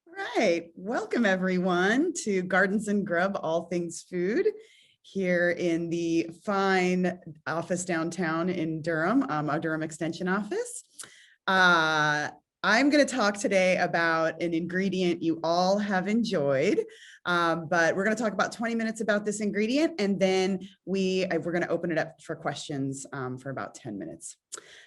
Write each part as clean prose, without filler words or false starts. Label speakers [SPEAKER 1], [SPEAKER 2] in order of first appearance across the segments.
[SPEAKER 1] Right. Welcome everyone to Gardens and Grub, all things food here in the fine office downtown in Durham, our Durham Extension office. I'm going to talk today about an ingredient you all have enjoyed, but we're going to talk about 20 minutes about this ingredient, and then we're going to open it up for questions for about 10 minutes.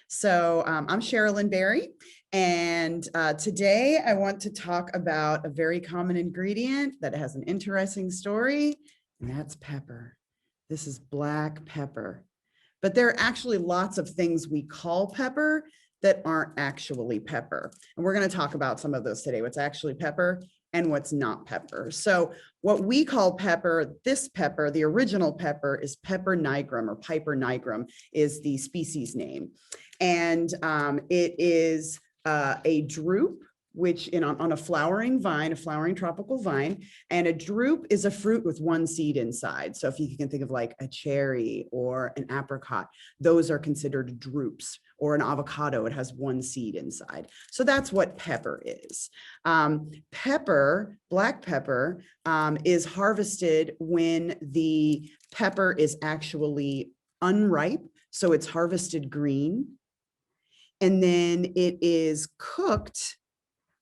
[SPEAKER 1] So I'm Sherilyn Berry, and today I want to talk about a very common ingredient that has an interesting story, and that's pepper. This is black pepper. But there are actually lots of things we call pepper that aren't actually pepper. And we're going to talk about some of those today, what's actually pepper and what's not pepper. So what we call pepper, this pepper, the original pepper, is pepper nigrum, or Piper nigrum is the species name. And it is a drupe, which on a flowering vine, a flowering tropical vine, and a drupe is a fruit with one seed inside. So if you can think of like a cherry or an apricot, those are considered drupes, or an avocado, it has one seed inside. So that's what pepper is. Pepper, black pepper, is harvested when the pepper is actually unripe. So it's harvested green. And then it is cooked,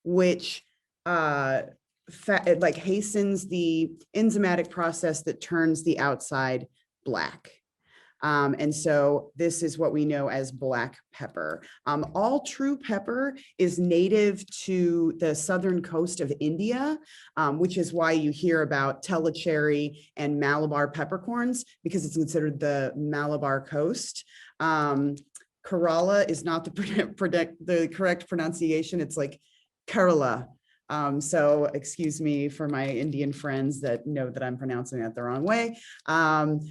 [SPEAKER 1] which like hastens the enzymatic process that turns the outside black. And so this is what we know as black pepper. All true pepper is native to the southern coast of India, which is why you hear about Tellicherry and Malabar peppercorns, because it's considered the Malabar coast. Kerala is not the correct pronunciation. It's like Kerala. So excuse me for my Indian friends that know that I'm pronouncing that the wrong way.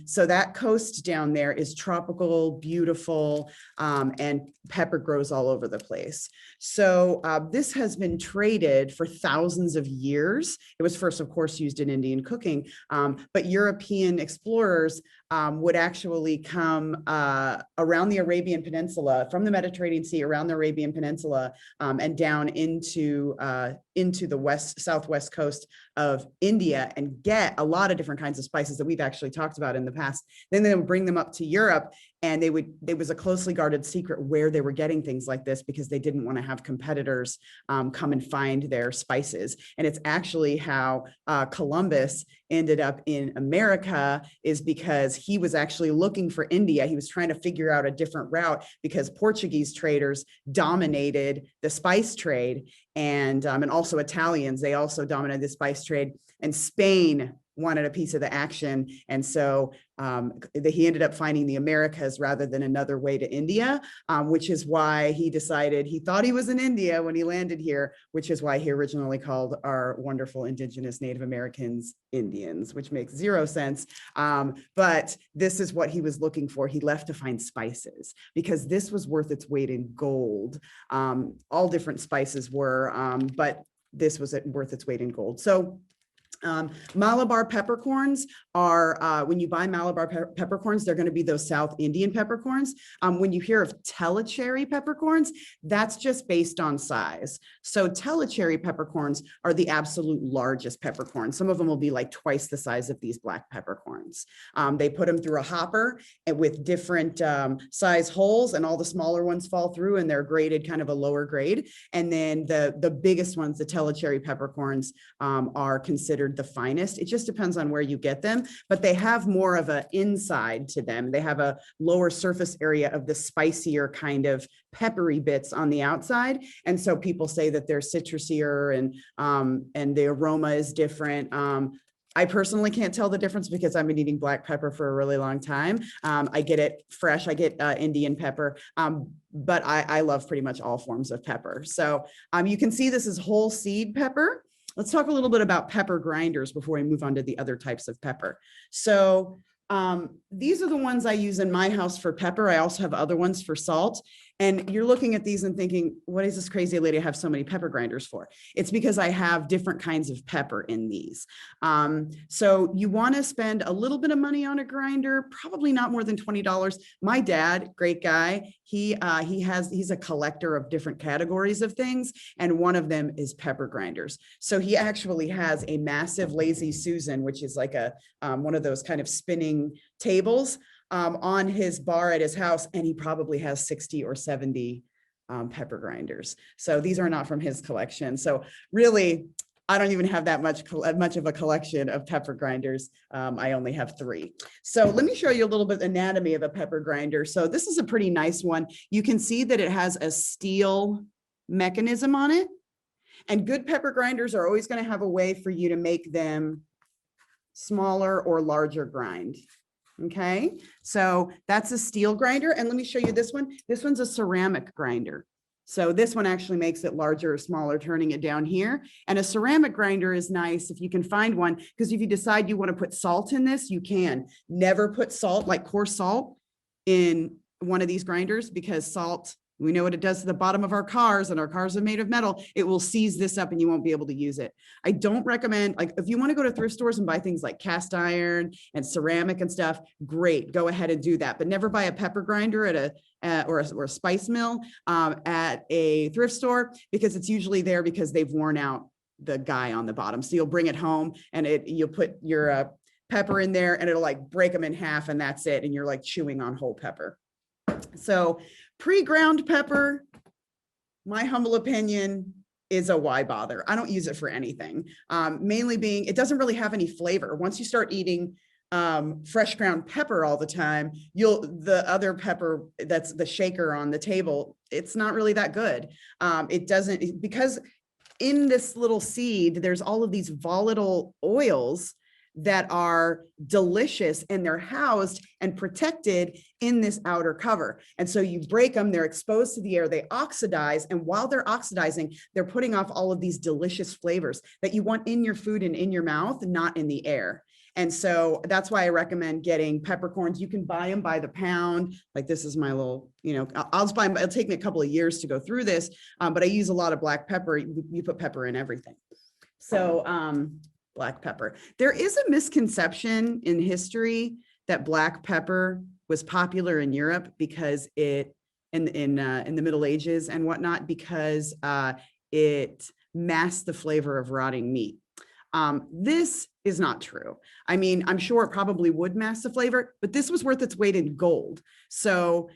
[SPEAKER 1] So that coast down there is tropical, beautiful, and pepper grows all over the place. So this has been traded for thousands of years. It was first, of course, used in Indian cooking, but European explorers would actually come around the Arabian Peninsula, from the Mediterranean Sea around the Arabian Peninsula, and down into the southwest coast of India, and get a lot of different kinds of spices that we've actually talked about in the past. Then they would bring them up to Europe, and it was a closely guarded secret where they were getting things like this, because they didn't want to have competitors come and find their spices. And it's actually how Columbus ended up in America, is because he was actually looking for India. He was trying to figure out a different route, because Portuguese traders dominated the spice trade, and also Italians, they also dominated the spice trade, and Spain wanted a piece of the action. And so he ended up finding the Americas rather than another way to India, which is why he decided, he thought he was in India when he landed here, which is why he originally called our wonderful indigenous Native Americans Indians, which makes zero sense. But this is what he was looking for. He left to find spices, because this was worth its weight in gold. All different spices were, but this was worth its weight in gold. So Malabar peppercorns are, when you buy Malabar peppercorns, they're going to be those South Indian peppercorns. When you hear of Tellicherry peppercorns, that's just based on size. So Tellicherry peppercorns are the absolute largest peppercorns. Some of them will be like twice the size of these black peppercorns. They put them through a hopper and with different size holes, and all the smaller ones fall through, and they're graded kind of a lower grade. And then the biggest ones, the Tellicherry peppercorns, are considered the finest. It just depends on where you get them, but they have more of an inside to them. They have a lower surface area of the spicier kind of peppery bits on the outside. And so people say that they're citrusier, and the aroma is different. I personally can't tell the difference, because I've been eating black pepper for a really long time. I get it fresh. I get Indian pepper, but I love pretty much all forms of pepper. So you can see this is whole seed pepper. Let's talk a little bit about pepper grinders before we move on to the other types of pepper. So these are the ones I use in my house for pepper. I also have other ones for salt. And you're looking at these and thinking, what is this crazy lady have so many pepper grinders for? It's because I have different kinds of pepper in these. So you want to spend a little bit of money on a grinder, probably not more than $20. My dad, great guy, he's a collector of different categories of things, and one of them is pepper grinders. So he actually has a massive Lazy Susan, which is like a one of those kind of spinning tables on his bar at his house, and he probably has 60 or 70 pepper grinders. So these are not from his collection. So really, I don't even have that much of a collection of pepper grinders. I only have 3. So let me show you a little bit anatomy of a pepper grinder. So this is a pretty nice one. You can see that it has a steel mechanism on it. And good pepper grinders are always going to have a way for you to make them smaller or larger grind. Okay, so that's a steel grinder. And let me show you this one. This one's a ceramic grinder. So this one actually makes it larger or smaller, turning it down here. And a ceramic grinder is nice if you can find one, because if you decide you want to put salt in this, you can. Never put salt, like coarse salt, in one of these grinders, because salt, we know what it does to the bottom of our cars, and our cars are made of metal. It will seize this up and you won't be able to use it. I don't recommend, like, if you want to go to thrift stores and buy things like cast iron and ceramic and stuff, great, go ahead and do that. But never buy a pepper grinder or a spice mill at a thrift store, because it's usually there because they've worn out the guy on the bottom. So you'll bring it home and you'll put your pepper in there and it'll like break them in half, and that's it. And you're like chewing on whole pepper. So pre-ground pepper, my humble opinion, is a why bother. I don't use it for anything. Mainly being, it doesn't really have any flavor. Once you start eating fresh ground pepper all the time, the other pepper that's the shaker on the table, it's not really that good. It doesn't, because in this little seed, there's all of these volatile oils that are delicious, and they're housed and protected in this outer cover. And so you break them, they're exposed to the air, they oxidize. And while they're oxidizing, they're putting off all of these delicious flavors that you want in your food and in your mouth, not in the air. And so that's why I recommend getting peppercorns. You can buy them by the pound. Like this is my little, I'll just buy them. It'll take me a couple of years to go through this, but I use a lot of black pepper. You put pepper in everything. So, black pepper. There is a misconception in history that black pepper was popular in Europe because in the Middle Ages and whatnot, because it masked the flavor of rotting meat. This is not true. I mean, I'm sure it probably would mask the flavor, but this was worth its weight in gold. So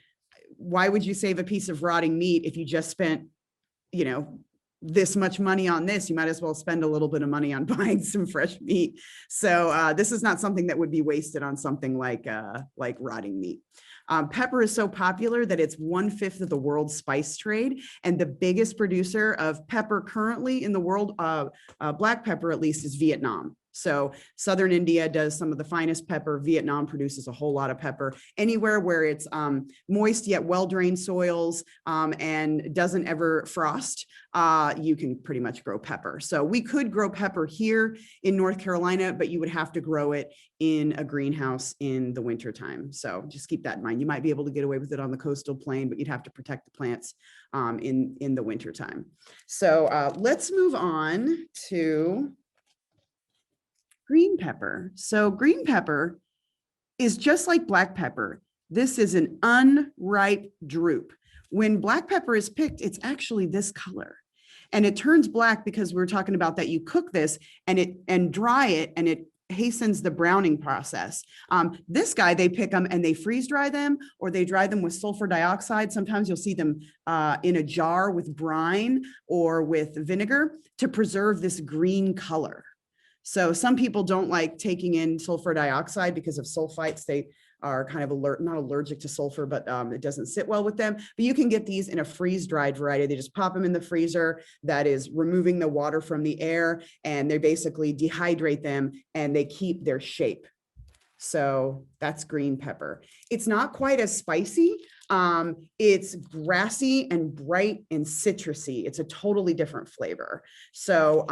[SPEAKER 1] why would you save a piece of rotting meat if you just spent, this much money on this? You might as well spend a little bit of money on buying some fresh meat. So this is not something that would be wasted on something like rotting meat. Pepper is so popular that it's 1/5 of the world's spice trade, and the biggest producer of pepper currently in the world, black pepper at least, is Vietnam. So southern India does some of the finest pepper. Vietnam produces a whole lot of pepper. Anywhere where it's moist yet well-drained soils and doesn't ever frost, you can pretty much grow pepper. So we could grow pepper here in North Carolina, but you would have to grow it in a greenhouse in the wintertime. So just keep that in mind. You might be able to get away with it on the coastal plain, but you'd have to protect the plants in the wintertime. So let's move on to green pepper. So green pepper is just like black pepper. This is an unripe drupe. When black pepper is picked, it's actually this color. And it turns black because we're talking about that you cook this and dry it, and it hastens the browning process. This guy, they pick them and they freeze dry them, or they dry them with sulfur dioxide. Sometimes you'll see them in a jar with brine or with vinegar to preserve this green color. So some people don't like taking in sulfur dioxide because of sulfites. They are kind of not allergic to sulfur, but it doesn't sit well with them. But you can get these in a freeze-dried variety. They just pop them in the freezer. That is removing the water from the air, and they basically dehydrate them and they keep their shape. So that's green pepper. It's not quite as spicy. It's grassy and bright and citrusy. It's a totally different flavor. So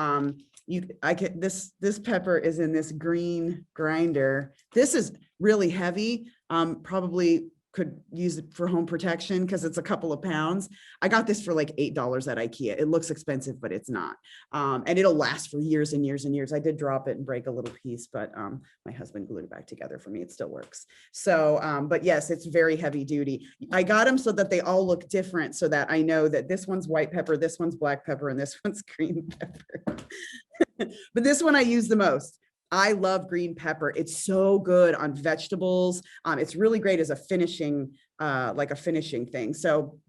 [SPEAKER 1] this pepper is in this green grinder. This is really heavy, probably could use it for home protection because it's a couple of pounds. I got this for like $8 at IKEA. It looks expensive, but it's not. And it'll last for years and years and years. I did drop it and break a little piece, but my husband glued it back together for me. It still works. So, but yes, it's very heavy duty. I got them so that they all look different so that I know that this one's white pepper, this one's black pepper, and this one's green pepper. But this one I use the most. I love green pepper. It's so good on vegetables. It's really great as a finishing, like a finishing thing. So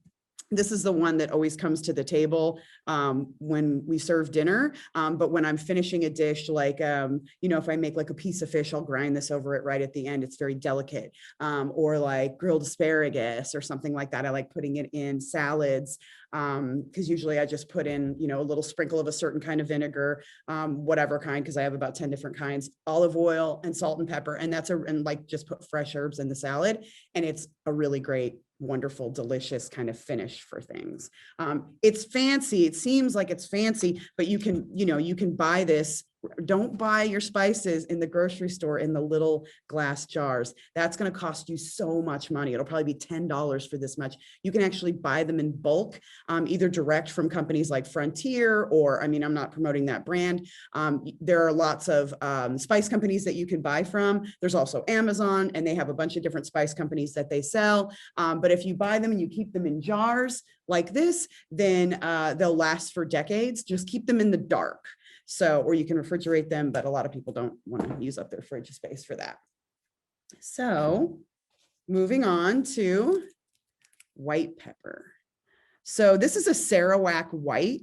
[SPEAKER 1] this is the one that always comes to the table when we serve dinner. But when I'm finishing a dish, like, you know, if I make like a piece of fish, I'll grind this over it right at the end. It's very delicate. Or like grilled asparagus or something like that. I like putting it in salads because usually I just put in, you know, a little sprinkle of a certain kind of vinegar, whatever kind, because I have about 10 different kinds, olive oil and salt and pepper. And and like just put fresh herbs in the salad. And it's a really great, wonderful, delicious kind of finish for things. It's fancy. It seems like it's fancy, but you can, you know, you can buy this. Don't buy your spices in the grocery store in the little glass jars. That's going to cost you so much money. It'll probably be $10 for this much. You can actually buy them in bulk, either direct from companies like Frontier, or, I mean, I'm not promoting that brand. There are lots of spice companies that you can buy from. There's also Amazon, and they have a bunch of different spice companies that they sell. But if you buy them and you keep them in jars like this, then they'll last for decades. Just keep them in the dark. So, or you can refrigerate them, but a lot of people don't want to use up their fridge space for that. So moving on to white pepper. So this is a Sarawak white.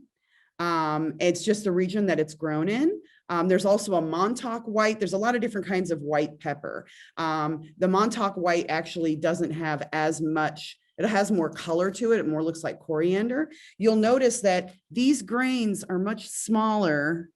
[SPEAKER 1] It's just the region that it's grown in. There's also a Montauk white. There's a lot of different kinds of white pepper. The Montauk white actually doesn't have as much. It has more color to it. It more looks like coriander. You'll notice that these grains are much smaller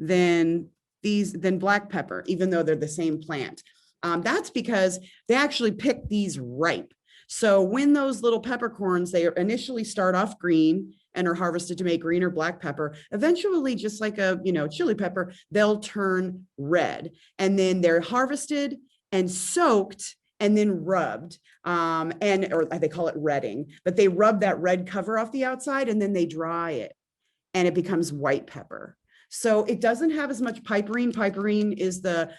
[SPEAKER 1] than black pepper, even though they're the same plant. That's because they actually pick these ripe. So when those little peppercorns, they initially start off green and are harvested to make green or black pepper, eventually, just like a, you know, chili pepper, they'll turn red. And then they're harvested and soaked and then rubbed, or they call it redding, but they rub that red cover off the outside and then they dry it and it becomes white pepper. So it doesn't have as much piperine. Piperine is the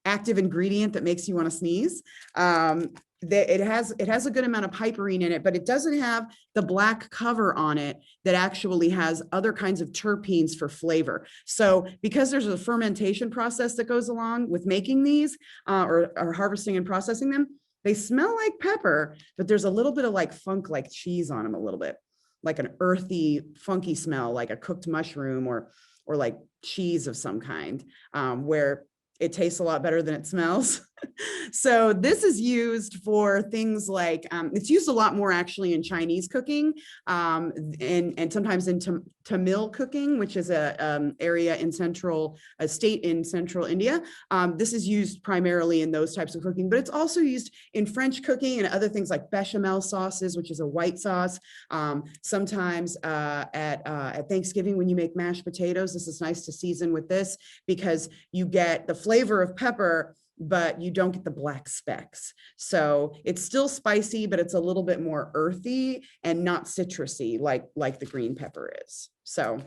[SPEAKER 1] active ingredient that makes you want to sneeze. It has a good amount of piperine in it, but it doesn't have the black cover on it that actually has other kinds of terpenes for flavor. So because there's a fermentation process that goes along with making these or harvesting and processing them, they smell like pepper, but there's a little bit of like funk, like cheese on them, a little bit like an earthy, funky smell, like a cooked mushroom or like cheese of some kind, where it tastes a lot better than it smells. So this is used for things like, it's used a lot more actually in Chinese cooking, and sometimes in Tamil cooking, which is a area in a state in central India. This is used primarily in those types of cooking, but it's also used in French cooking and other things like bechamel sauces, which is a white sauce. Sometimes at Thanksgiving, when you make mashed potatoes, this is nice to season with this because you get the flavor of pepper, but you don't get the black specks. So it's still spicy, but it's a little bit more earthy and not citrusy like the green pepper is. So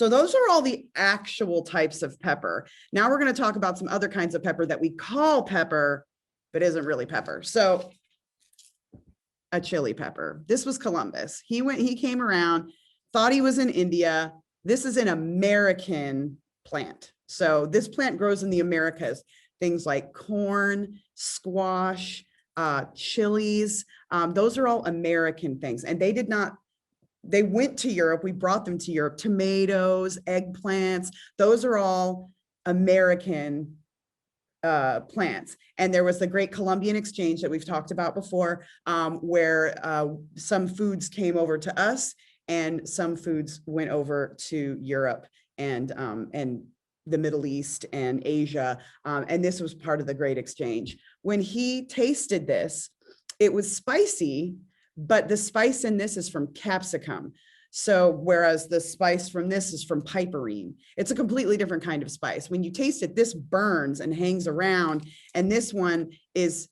[SPEAKER 1] those are all the actual types of pepper. Now we're going to talk about some other kinds of pepper that we call pepper, but isn't really pepper. So a chili pepper. This was Columbus. He came around, thought he was in India. This is an American plant. So this plant grows in the Americas. Things like corn, squash, chilies. Those are all American things. And they went to Europe. We brought them to Europe. Tomatoes, eggplants, those are all American plants. And there was the Great Columbian Exchange that we've talked about before, where some foods came over to us and some foods went over to Europe and the Middle East and Asia. And this was part of the Great Exchange. When he tasted this, it was spicy, but the spice in this is from capsicum. So whereas the spice from this is from piperine, it's a completely different kind of spice. When you taste it, this burns and hangs around, and this one is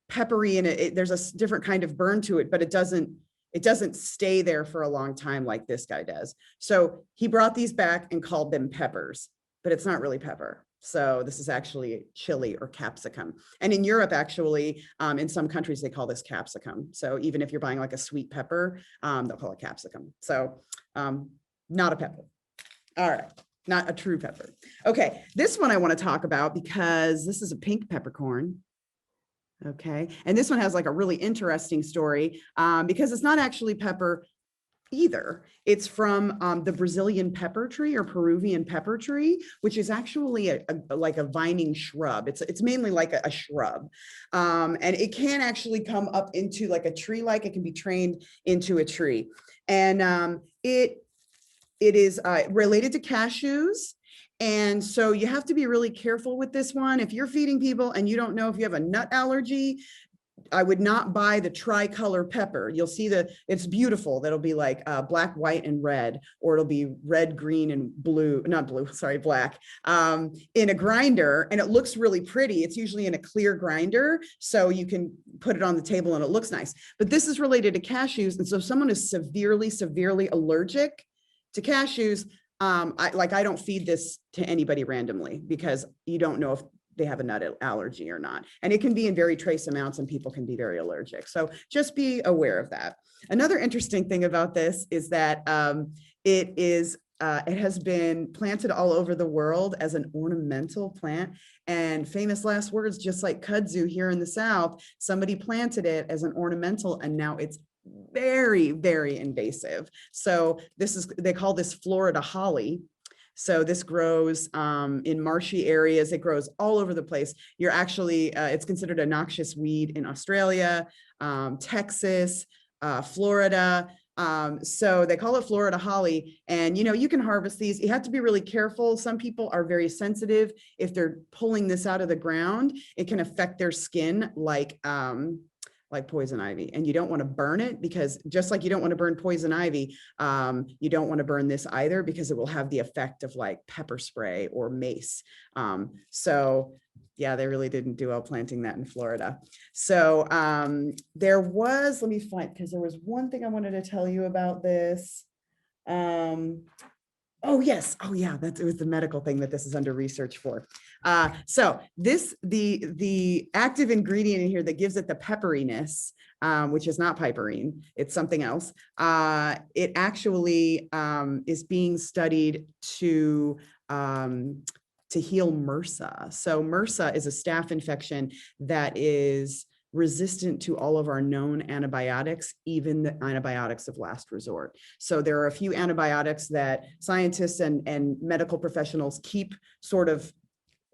[SPEAKER 1] peppery, and there's a different kind of burn to it, but it doesn't stay there for a long time like this guy does. So he brought these back and called them peppers, but it's not really pepper. So this is actually chili or capsicum. And in Europe, actually, in some countries, they call this capsicum. So even if you're buying like a sweet pepper, they'll call it capsicum. So not a pepper. All right, not a true pepper. Okay, this one I want to talk about because this is a pink peppercorn. Okay, and this one has like a really interesting story because it's not actually pepper either. It's from the Brazilian pepper tree or Peruvian pepper tree, which is actually like a vining shrub. It's mainly like a shrub, and it can actually come up into like a tree, like it can be trained into a tree, and it is related to cashews. And so you have to be really careful with this one. If you're feeding people and you don't know if you have a nut allergy, I would not buy the tricolor pepper. You'll see it's beautiful. That'll be like black, white, and red, or it'll be red, green, and blue, not blue, sorry, black, in a grinder. And it looks really pretty. It's usually in a clear grinder, so you can put it on the table and it looks nice. But this is related to cashews. And so if someone is severely, severely allergic to cashews, I don't feed this to anybody randomly because you don't know if they have a nut allergy or not. And it can be in very trace amounts and people can be very allergic. So just be aware of that. Another interesting thing about this is that it has been planted all over the world as an ornamental plant. And famous last words, just like kudzu here in the South, somebody planted it as an ornamental and now it's very, very invasive. So they call this Florida holly. So this grows in marshy areas. It grows all over the place. You're actually, it's considered a noxious weed in Australia, Texas, Florida. So they call it Florida holly. And, you can harvest these. You have to be really careful. Some people are very sensitive. If they're pulling this out of the ground, it can affect their skin like poison ivy. And you don't want to burn it because just like you don't want to burn poison ivy, you don't want to burn this either because it will have the effect of like pepper spray or mace. So yeah, they really didn't do well planting that in Florida. So there was, let me find, because there was one thing I wanted to tell you about this. Oh, yes. Oh, yeah. It was the medical thing that this is under research for. So the active ingredient in here that gives it the pepperiness, which is not piperine, it's something else. It actually is being studied to heal MRSA. So MRSA is a staph infection that is resistant to all of our known antibiotics, even the antibiotics of last resort. So there are a few antibiotics that scientists and medical professionals keep sort of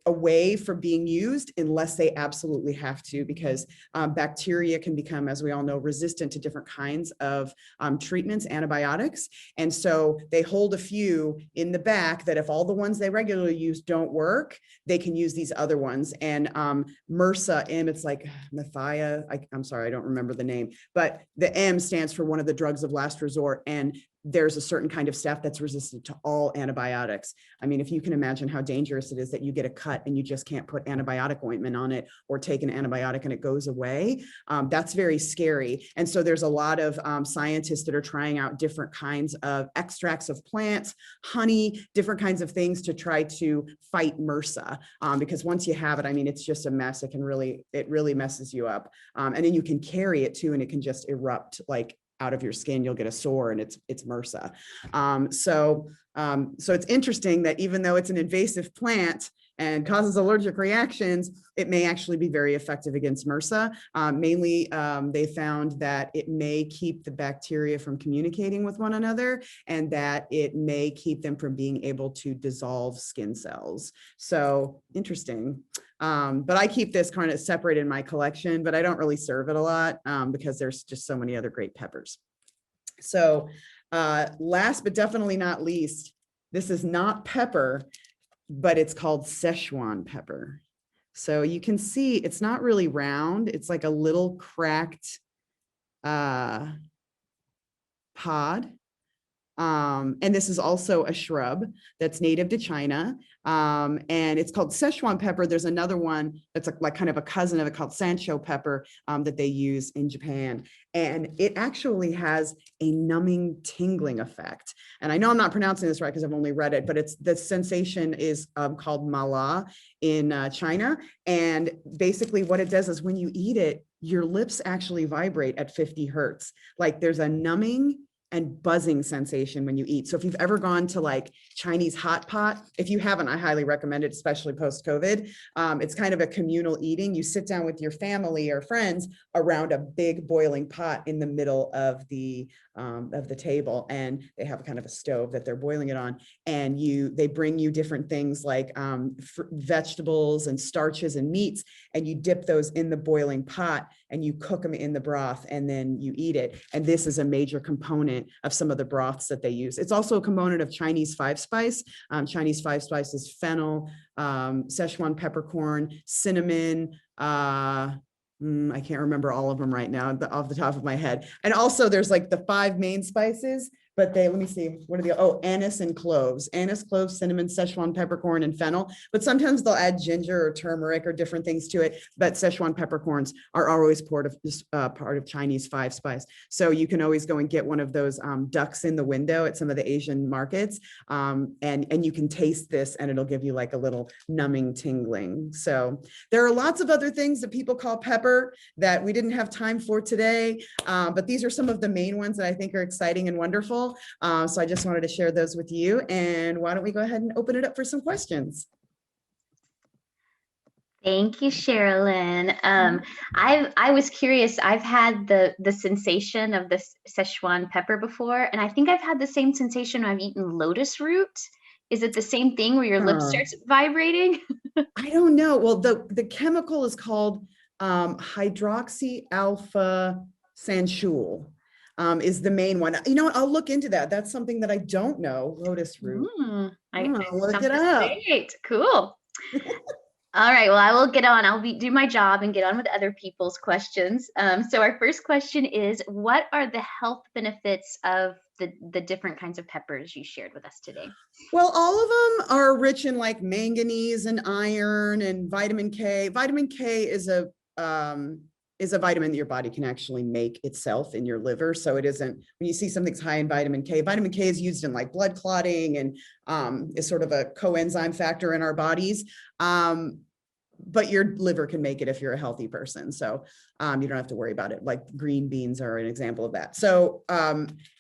[SPEAKER 1] away from being used unless they absolutely have to, because bacteria can become, as we all know, resistant to different kinds of treatments, antibiotics. And so they hold a few in the back that if all the ones they regularly use don't work, they can use these other ones. And MRSA, it's like Methia, I'm sorry, I don't remember the name, but the M stands for one of the drugs of last resort. And there's a certain kind of staph that's resistant to all antibiotics. I mean, if you can imagine how dangerous it is that you get a cut and you just can't put antibiotic ointment on it or take an antibiotic and it goes away, that's very scary. And so there's a lot of scientists that are trying out different kinds of extracts of plants, honey, different kinds of things to try to fight MRSA. Because once you have it, I mean, it's just a mess. It really messes you up. And then you can carry it too, and it can just erupt like out of your skin. You'll get a sore and it's MRSA. So it's interesting that even though it's an invasive plant and causes allergic reactions, it may actually be very effective against MRSA. Mainly, they found that it may keep the bacteria from communicating with one another and that it may keep them from being able to dissolve skin cells. So interesting. But I keep this kind of separate in my collection, but I don't really serve it a lot because there's just so many other great peppers. So last but definitely not least, this is not pepper, but it's called Szechuan pepper. So you can see it's not really round. It's like a little cracked pod. And this is also a shrub that's native to China. And it's called Szechuan pepper. There's another one that's like kind of a cousin of it called Sancho pepper that they use in Japan. And it actually has a numbing, tingling effect. And I know I'm not pronouncing this right because I've only read it, but it's the sensation is called mala in China. And basically what it does is when you eat it, your lips actually vibrate at 50 hertz. Like there's a numbing and buzzing sensation when you eat. So if you've ever gone to like Chinese hot pot, if you haven't, I highly recommend it, especially post-COVID. It's kind of a communal eating. You sit down with your family or friends around a big boiling pot in the middle of the table, and they have kind of a stove that they're boiling it on, and they bring you different things like vegetables and starches and meats, and you dip those in the boiling pot and you cook them in the broth and then you eat it. And this is a major component of some of the broths that they use. It's also a component of Chinese five spice. Chinese five spice is fennel, Szechuan peppercorn, cinnamon, I can't remember all of them right now off the top of my head. And also there's like the 5 main spices, but let me see, what are the, anise and cloves, cinnamon, Szechuan peppercorn, and fennel. But sometimes they'll add ginger or turmeric or different things to it. But Szechuan peppercorns are always part of Chinese five spice. So you can always go and get one of those ducks in the window at some of the Asian markets. And you can taste this and it'll give you like a little numbing tingling. So there are lots of other things that people call pepper that we didn't have time for today. But these are some of the main ones that I think are exciting and wonderful. So I just wanted to share those with you. And why don't we go ahead and open it up for some questions?
[SPEAKER 2] Thank you, Sherilyn. I was curious. I've had the sensation of this Szechuan pepper before, and I think I've had the same sensation when I've eaten lotus root. Is it the same thing where your lips starts vibrating?
[SPEAKER 1] I don't know. Well, the chemical is called hydroxy alpha sanchul. Is the main one. You know what? I'll look into that. That's something that I don't know. Lotus root. Look it up.
[SPEAKER 2] Cool. All right. Well, I will get on. I'll do my job and get on with other people's questions. So our first question is, what are the health benefits of the different kinds of peppers you shared with us today?
[SPEAKER 1] Well, all of them are rich in like manganese and iron and vitamin K. Vitamin K is a vitamin that your body can actually make itself in your liver. So it isn't, when you see something's high in vitamin K is used in like blood clotting and is sort of a coenzyme factor in our bodies. But your liver can make it if you're a healthy person. So you don't have to worry about it. Like green beans are an example of that. So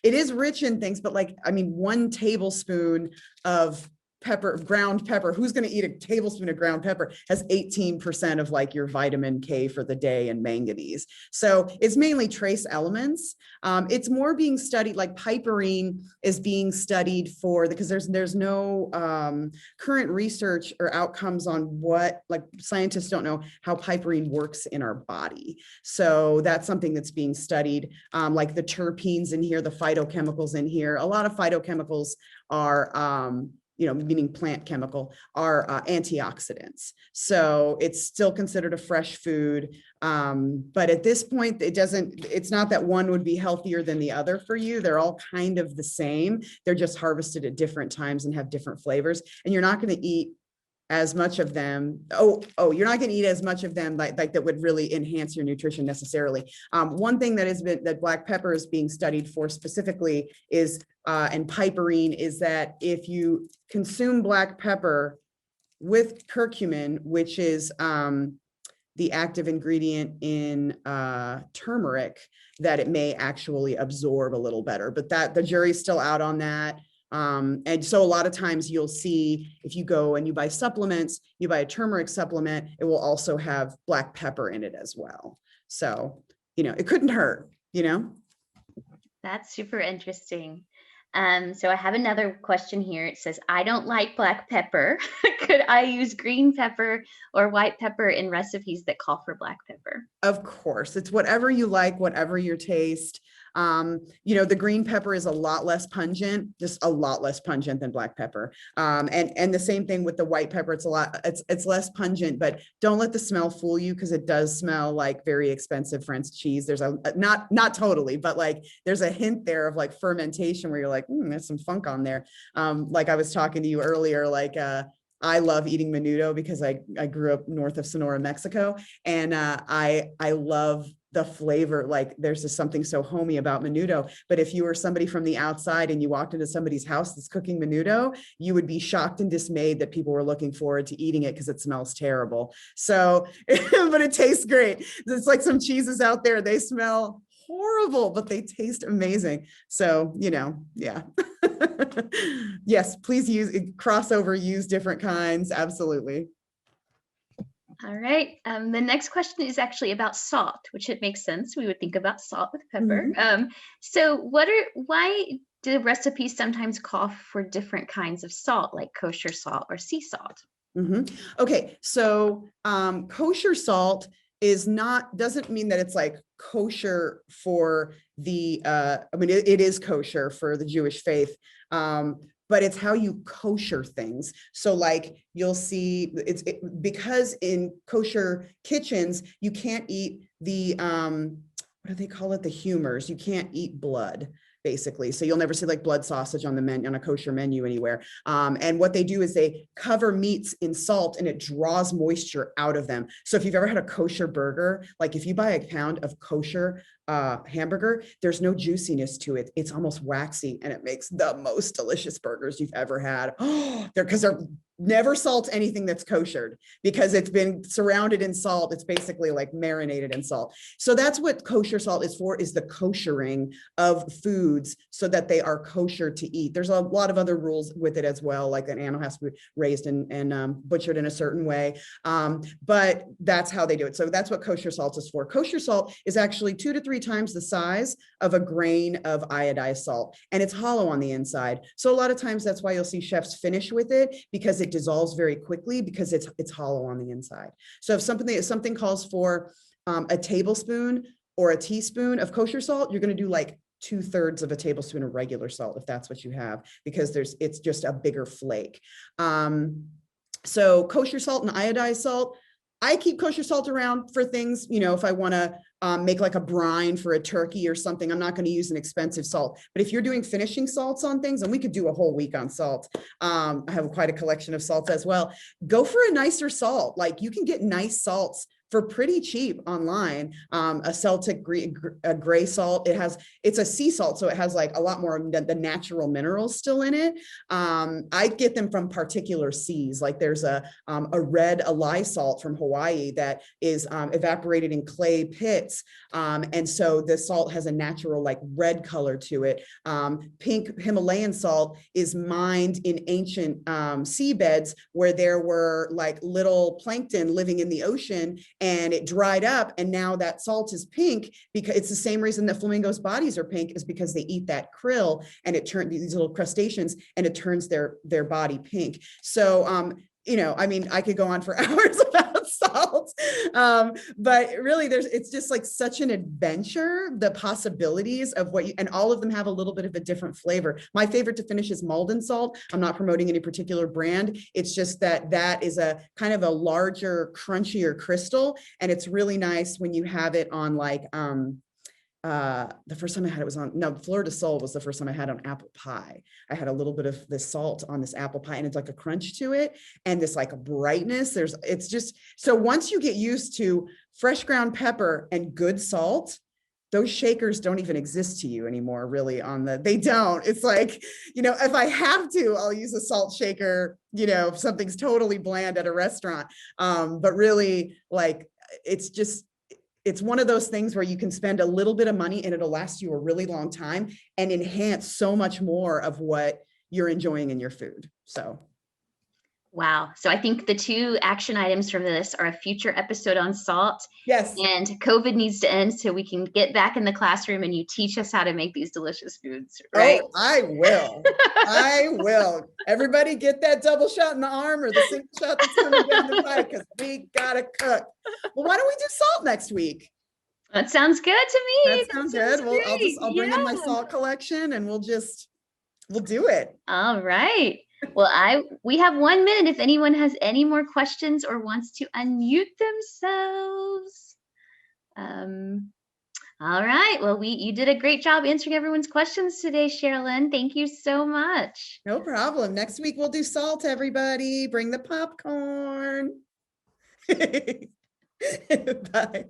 [SPEAKER 1] it is rich in things, but like, I mean, 1 tablespoon of ground pepper, who's going to eat a tablespoon of ground pepper, has 18% of like your vitamin K for the day and manganese. So it's mainly trace elements. It's more being studied, like piperine is being studied because there's no current research or outcomes on what, like scientists don't know how piperine works in our body. So that's something that's being studied, like the terpenes in here, the phytochemicals in here. A lot of phytochemicals are meaning plant chemical, are antioxidants. So it's still considered a fresh food. But at this point, it's not that one would be healthier than the other for you. They're all kind of the same. They're just harvested at different times and have different flavors. And you're not going to eat as much of them. You're not going to eat as much of them like that would really enhance your nutrition necessarily. One thing that black pepper is being studied for specifically is, and piperine, is that if you consume black pepper with curcumin, which is the active ingredient in turmeric, that it may actually absorb a little better, but the jury's still out on that. And so a lot of times you'll see, if you go and you buy supplements, you buy a turmeric supplement, it will also have black pepper in it as well. So, it couldn't hurt,
[SPEAKER 2] That's super interesting. So I have another question here. It says, I don't like black pepper. Could I use green pepper or white pepper in recipes that call for black pepper?
[SPEAKER 1] Of course, it's whatever you like, whatever your taste. The green pepper is a lot less pungent, just a lot less pungent than black pepper. And the same thing with the white pepper. It's less pungent, but don't let the smell fool you, because it does smell like very expensive French cheese. There's not totally, but like there's a hint there of like fermentation where you're like, there's some funk on there. Like I was talking to you earlier, like I love eating menudo because I grew up north of Sonora, Mexico, and I love the flavor. Like there's just something so homey about menudo. But if you were somebody from the outside and you walked into somebody's house that's cooking menudo, you would be shocked and dismayed that people were looking forward to eating it because it smells terrible. So, but it tastes great. It's like some cheeses out there, they smell horrible, but they taste amazing. So, yeah. Yes, please use different kinds. Absolutely.
[SPEAKER 2] All right. The next question is actually about salt, which it makes sense. We would think about salt with pepper. So why do recipes sometimes call for different kinds of salt, like kosher salt or sea salt?
[SPEAKER 1] Okay, so kosher salt doesn't mean that it's like kosher for the, it is kosher for the Jewish faith, but it's how you kosher things. So like you'll see because in kosher kitchens, you can't eat the, what do they call it? The humors. You can't eat blood, basically. So you'll never see like blood sausage on the menu, on a kosher menu anywhere. And what they do is they cover meats in salt and it draws moisture out of them. So if you've ever had a kosher burger, like if you buy a pound of kosher hamburger, there's no juiciness to it. It's almost waxy and it makes the most delicious burgers you've ever had. They're never salt anything that's koshered because it's been surrounded in salt. It's basically like marinated in salt. So that's what kosher salt is for, is the koshering of foods so that they are kosher to eat. There's a lot of other rules with it as well, like an animal has to be raised and butchered in a certain way. But that's how they do it. So that's what kosher salt is for. Kosher salt is actually 2 to 3 times the size of a grain of iodized salt, and it's hollow on the inside. So a lot of times that's why you'll see chefs finish with it, because it dissolves very quickly because it's hollow on the inside. So if something calls for a tablespoon or a teaspoon of kosher salt, you're going to do like 2/3 of a tablespoon of regular salt if that's what you have, because it's just a bigger flake. So kosher salt and iodized salt, I keep kosher salt around for things, if I want to make like a brine for a turkey or something, I'm not going to use an expensive salt. But if you're doing finishing salts on things, and we could do a whole week on salt, I have quite a collection of salts as well. Go for a nicer salt. Like you can get nice salts for pretty cheap online. A Celtic gray salt, it's a sea salt, so it has like a lot more of the natural minerals still in it. I get them from particular seas. Like there's a red alai salt from Hawaii that is evaporated in clay pits, and so the salt has a natural like red color to it. Pink Himalayan salt is mined in ancient seabeds where there were like little plankton living in the ocean, and it dried up, and now that salt is pink because it's the same reason that flamingos' bodies are pink, is because they eat that krill and it turns these little crustaceans and it turns their body pink. So I could go on for hours about salt, but really it's just like such an adventure, the possibilities of and all of them have a little bit of a different flavor. My favorite to finish is Malden salt. I'm not promoting any particular brand. It's just that is a kind of a larger, crunchier crystal. And it's really nice when you have it on like, the first time I had it was Florida Soul was the first time I had on apple pie. I had a little bit of the salt on this apple pie, and it's like a crunch to it and this like a brightness. It's just, so once you get used to fresh ground pepper and good salt, those shakers don't even exist to you anymore, really. They don't. It's like, if I have to, I'll use a salt shaker, if something's totally bland at a restaurant. But really, like, it's one of those things where you can spend a little bit of money and it'll last you a really long time and enhance so much more of what you're enjoying in your food. So.
[SPEAKER 2] Wow. So I think the 2 action items from this are a future episode on salt.
[SPEAKER 1] Yes.
[SPEAKER 2] And COVID needs to end so we can get back in the classroom and you teach us how to make these delicious foods, right?
[SPEAKER 1] Oh, I will. I will. Everybody get that double shot in the arm or the single shot that's coming down the pipe, because we gotta cook. Well, why don't we do salt next week?
[SPEAKER 2] That sounds good to me.
[SPEAKER 1] That sounds
[SPEAKER 2] sounds
[SPEAKER 1] good. Well,
[SPEAKER 2] great.
[SPEAKER 1] I'll bring in my
[SPEAKER 2] Yeah.
[SPEAKER 1] salt collection and we'll do it.
[SPEAKER 2] All right. Well, we have 1 minute if anyone has any more questions or wants to unmute themselves. All right. Well, you did a great job answering everyone's questions today, Sherilyn. Thank you so much.
[SPEAKER 1] No problem. Next week we'll do salt, everybody. Bring the popcorn. Bye.